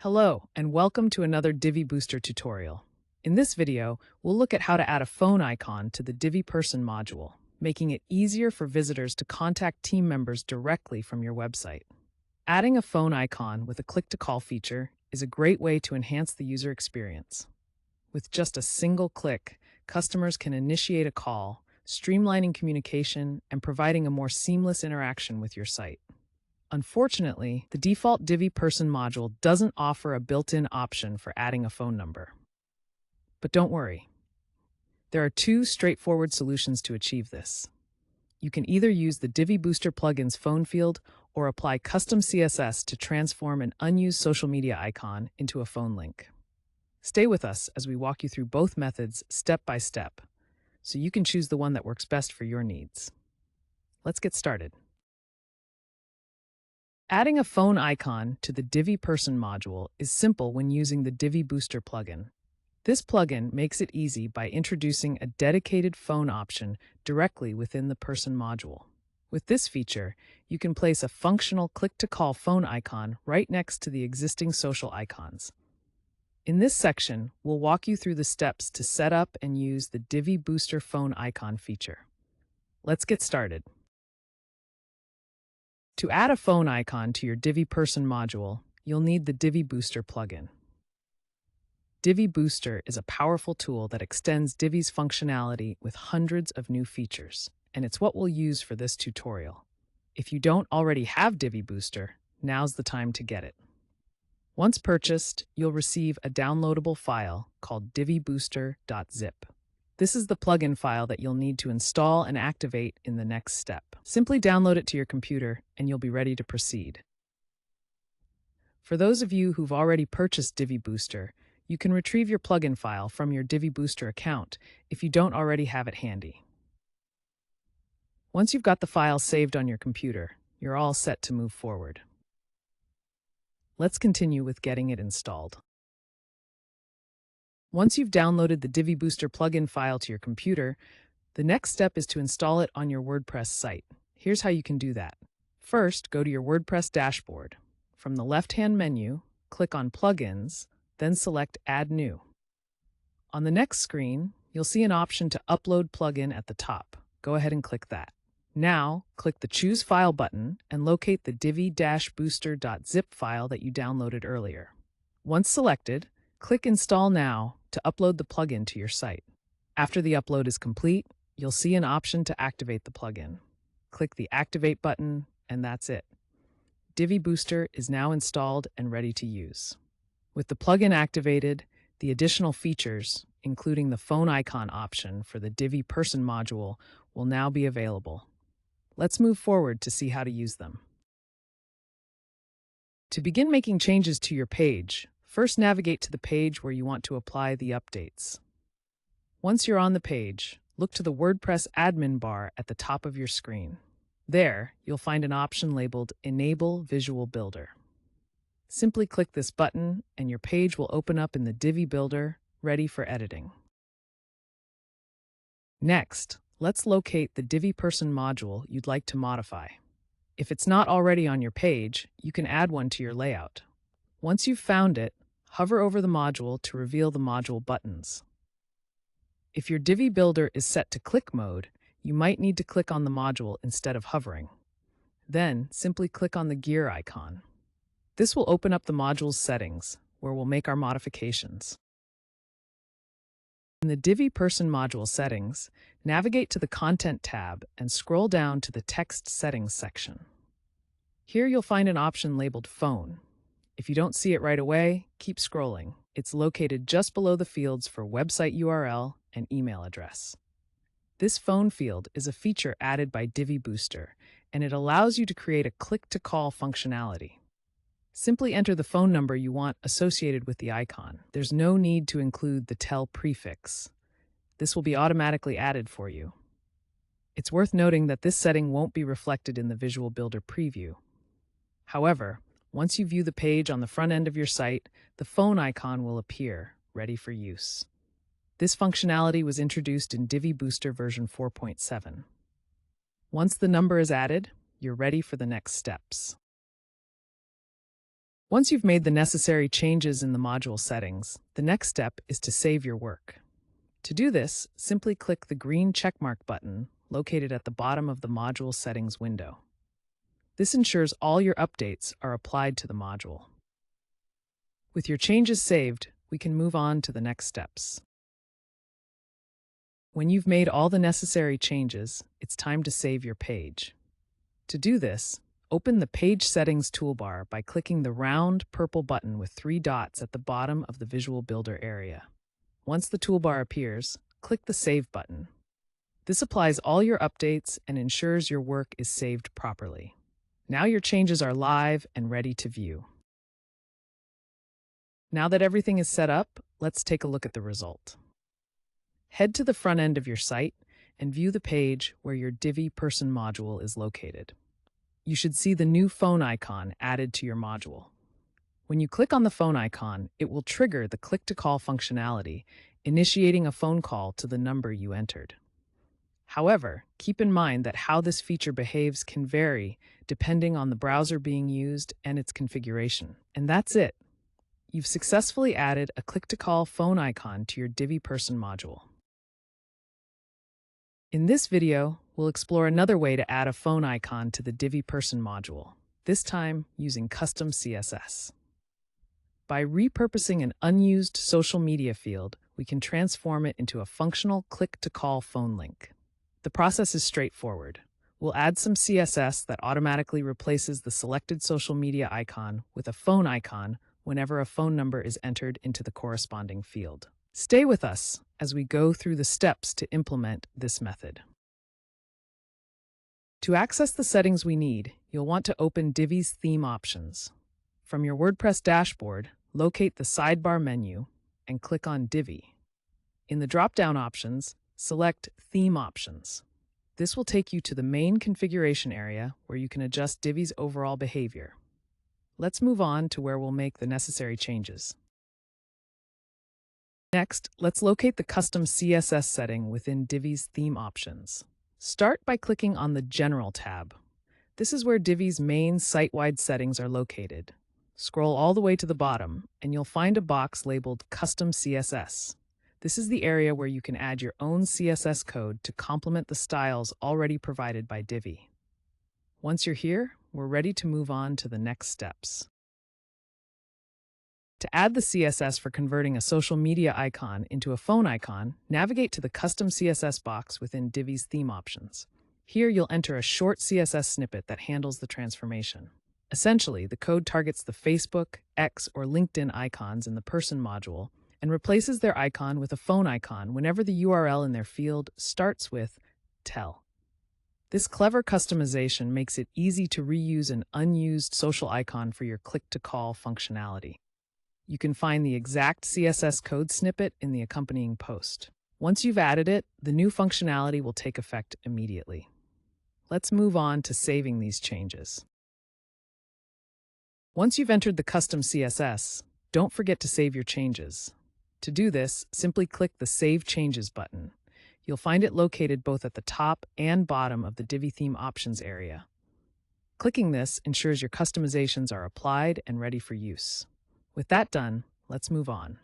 Hello, and welcome to another Divi Booster tutorial. In this video, we'll look at how to add a phone icon to the Divi Person module, making it easier for visitors to contact team members directly from your website. Adding a phone icon with a click-to-call feature is a great way to enhance the user experience. With just a single click, customers can initiate a call, streamlining communication and providing a more seamless interaction with your site. Unfortunately, the default Divi Person module doesn't offer a built-in option for adding a phone number. But don't worry. There are two straightforward solutions to achieve this. You can either use the Divi Booster plugin's phone field or apply custom CSS to transform an unused social media icon into a phone link. Stay with us as we walk you through both methods step by step, so you can choose the one that works best for your needs. Let's get started. Adding a phone icon to the Divi Person module is simple when using the Divi Booster plugin. This plugin makes it easy by introducing a dedicated phone option directly within the Person module. With this feature, you can place a functional click-to-call phone icon right next to the existing social icons. In this section, we'll walk you through the steps to set up and use the Divi Booster phone icon feature. Let's get started. To add a phone icon to your Divi Person module, you'll need the Divi Booster plugin. Divi Booster is a powerful tool that extends Divi's functionality with hundreds of new features, and it's what we'll use for this tutorial. If you don't already have Divi Booster, now's the time to get it. Once purchased, you'll receive a downloadable file called divibooster.zip. This is the plugin file that you'll need to install and activate in the next step. Simply download it to your computer and you'll be ready to proceed. For those of you who've already purchased Divi Booster, you can retrieve your plugin file from your Divi Booster account if you don't already have it handy. Once you've got the file saved on your computer, you're all set to move forward. Let's continue with getting it installed. Once you've downloaded the Divi Booster plugin file to your computer, the next step is to install it on your WordPress site. Here's how you can do that. First, go to your WordPress dashboard. From the left-hand menu, click on Plugins, then select Add New. On the next screen, you'll see an option to upload plugin at the top. Go ahead and click that. Now, click the Choose File button and locate the divi-booster.zip file that you downloaded earlier. Once selected, click Install Now to upload the plugin to your site. After the upload is complete, you'll see an option to activate the plugin. Click the Activate button, and that's it. Divi Booster is now installed and ready to use. With the plugin activated, the additional features, including the phone icon option for the Divi Person module, will now be available. Let's move forward to see how to use them. To begin making changes to your page, first navigate to the page where you want to apply the updates. Once you're on the page, look to the WordPress admin bar at the top of your screen. There, you'll find an option labeled Enable Visual Builder. Simply click this button and your page will open up in the Divi Builder, ready for editing. Next, let's locate the Divi Person module you'd like to modify. If it's not already on your page, you can add one to your layout. Once you've found it, hover over the module to reveal the module buttons. If your Divi Builder is set to click mode, you might need to click on the module instead of hovering. Then, simply click on the gear icon. This will open up the module's settings, where we'll make our modifications. In the Divi Person module settings, navigate to the Content tab and scroll down to the Text Settings section. Here you'll find an option labeled Phone. If you don't see it right away, keep scrolling. It's located just below the fields for website URL and email address. This phone field is a feature added by Divi Booster, and it allows you to create a click-to-call functionality. Simply enter the phone number you want associated with the icon. There's no need to include the tel prefix. This will be automatically added for you. It's worth noting that this setting won't be reflected in the Visual Builder preview. However, once you view the page on the front end of your site, the phone icon will appear, ready for use. This functionality was introduced in Divi Booster version 4.7. Once the number is added, you're ready for the next steps. Once you've made the necessary changes in the module settings, the next step is to save your work. To do this, simply click the green checkmark button located at the bottom of the module settings window. This ensures all your updates are applied to the module. With your changes saved, we can move on to the next steps. When you've made all the necessary changes, it's time to save your page. To do this, open the Page Settings toolbar by clicking the round purple button with 3 dots at the bottom of the Visual Builder area. Once the toolbar appears, click the Save button. This applies all your updates and ensures your work is saved properly. Now your changes are live and ready to view. Now that everything is set up, let's take a look at the result. Head to the front end of your site and view the page where your Divi Person module is located. You should see the new phone icon added to your module. When you click on the phone icon, it will trigger the click-to-call functionality, initiating a phone call to the number you entered. However, keep in mind that how this feature behaves can vary depending on the browser being used and its configuration. And that's it. You've successfully added a click-to-call phone icon to your Divi Person module. In this video, we'll explore another way to add a phone icon to the Divi Person module, this time using custom CSS. By repurposing an unused social media field, we can transform it into a functional click-to-call phone link. The process is straightforward. We'll add some CSS that automatically replaces the selected social media icon with a phone icon whenever a phone number is entered into the corresponding field. Stay with us as we go through the steps to implement this method. To access the settings we need, you'll want to open Divi's theme options. From your WordPress dashboard, locate the sidebar menu and click on Divi. In the drop-down options, select Theme Options. This will take you to the main configuration area where you can adjust Divi's overall behavior. Let's move on to where we'll make the necessary changes. Next, let's locate the custom CSS setting within Divi's theme options. Start by clicking on the General tab. This is where Divi's main site-wide settings are located. Scroll all the way to the bottom, and you'll find a box labeled Custom CSS. This is the area where you can add your own CSS code to complement the styles already provided by Divi. Once you're here, we're ready to move on to the next steps. To add the CSS for converting a social media icon into a phone icon, navigate to the Custom CSS box within Divi's theme options. Here you'll enter a short CSS snippet that handles the transformation. Essentially, the code targets the Facebook, X, or LinkedIn icons in the Person module and replaces their icon with a phone icon whenever the URL in their field starts with tell. This clever customization makes it easy to reuse an unused social icon for your click-to-call functionality. You can find the exact CSS code snippet in the accompanying post. Once you've added it, the new functionality will take effect immediately. Let's move on to saving these changes. Once you've entered the custom CSS, don't forget to save your changes. To do this, simply click the Save Changes button. You'll find it located both at the top and bottom of the Divi Theme Options area. Clicking this ensures your customizations are applied and ready for use. With that done, let's move on.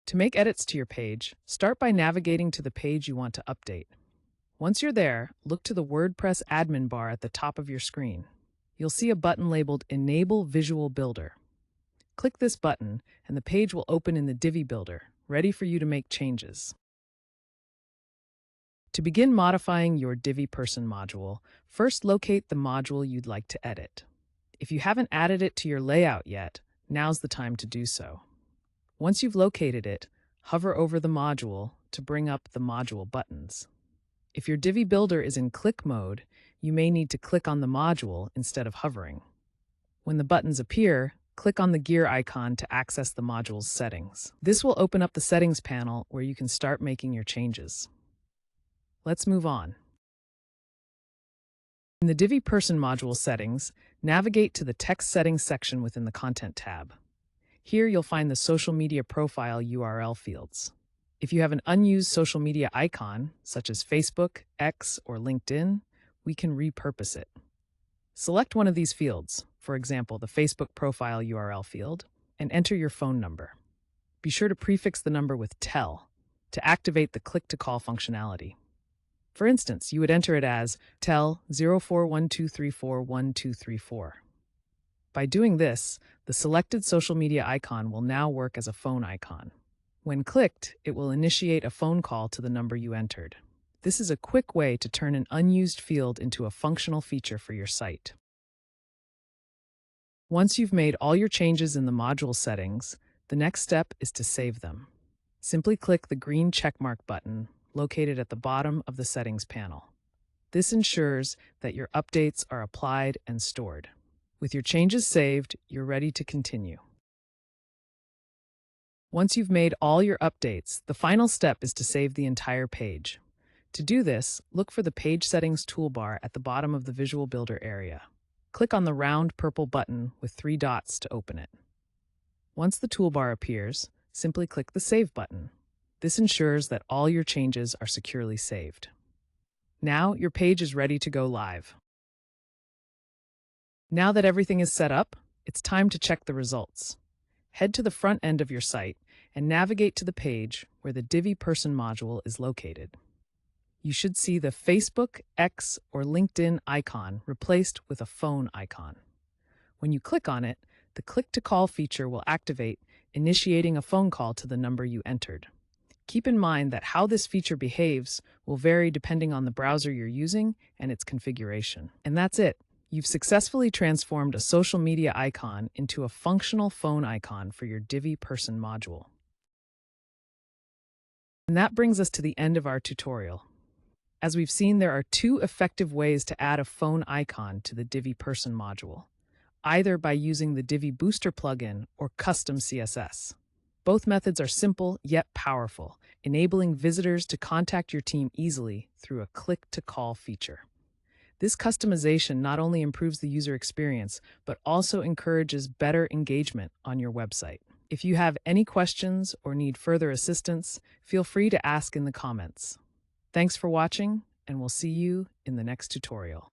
To make edits to your page, start by navigating to the page you want to update. Once you're there, look to the WordPress admin bar at the top of your screen. You'll see a button labeled Enable Visual Builder. Click this button, and the page will open in the Divi Builder, ready for you to make changes. To begin modifying your Divi Person module, first locate the module you'd like to edit. If you haven't added it to your layout yet, now's the time to do so. Once you've located it, hover over the module to bring up the module buttons. If your Divi Builder is in click mode, you may need to click on the module instead of hovering. When the buttons appear, click on the gear icon to access the module's settings. This will open up the settings panel where you can start making your changes. Let's move on. In the Divi Person module settings, navigate to the Text Settings section within the Content tab. Here you'll find the social media profile URL fields. If you have an unused social media icon, such as Facebook, X, or LinkedIn, we can repurpose it. Select one of these fields, for example, the Facebook profile URL field, and enter your phone number. Be sure to prefix the number with TEL to activate the click-to-call functionality. For instance, you would enter it as TEL 0412341234. By doing this, the selected social media icon will now work as a phone icon. When clicked, it will initiate a phone call to the number you entered. This is a quick way to turn an unused field into a functional feature for your site. Once you've made all your changes in the module settings, the next step is to save them. Simply click the green checkmark button located at the bottom of the settings panel. This ensures that your updates are applied and stored. With your changes saved, you're ready to continue. Once you've made all your updates, the final step is to save the entire page. To do this, look for the Page Settings toolbar at the bottom of the Visual Builder area. Click on the round purple button with 3 dots to open it. Once the toolbar appears, simply click the Save button. This ensures that all your changes are securely saved. Now your page is ready to go live. Now that everything is set up, it's time to check the results. Head to the front end of your site and navigate to the page where the Divi Person module is located. You should see the Facebook, X, or LinkedIn icon replaced with a phone icon. When you click on it, the click-to-call feature will activate, initiating a phone call to the number you entered. Keep in mind that how this feature behaves will vary depending on the browser you're using and its configuration. And that's it. You've successfully transformed a social media icon into a functional phone icon for your Divi Person module. And that brings us to the end of our tutorial. As we've seen, there are 2 effective ways to add a phone icon to the Divi Person module, either by using the Divi Booster plugin or custom CSS. Both methods are simple yet powerful, enabling visitors to contact your team easily through a click-to-call feature. This customization not only improves the user experience, but also encourages better engagement on your website. If you have any questions or need further assistance, feel free to ask in the comments. Thanks for watching, and we'll see you in the next tutorial.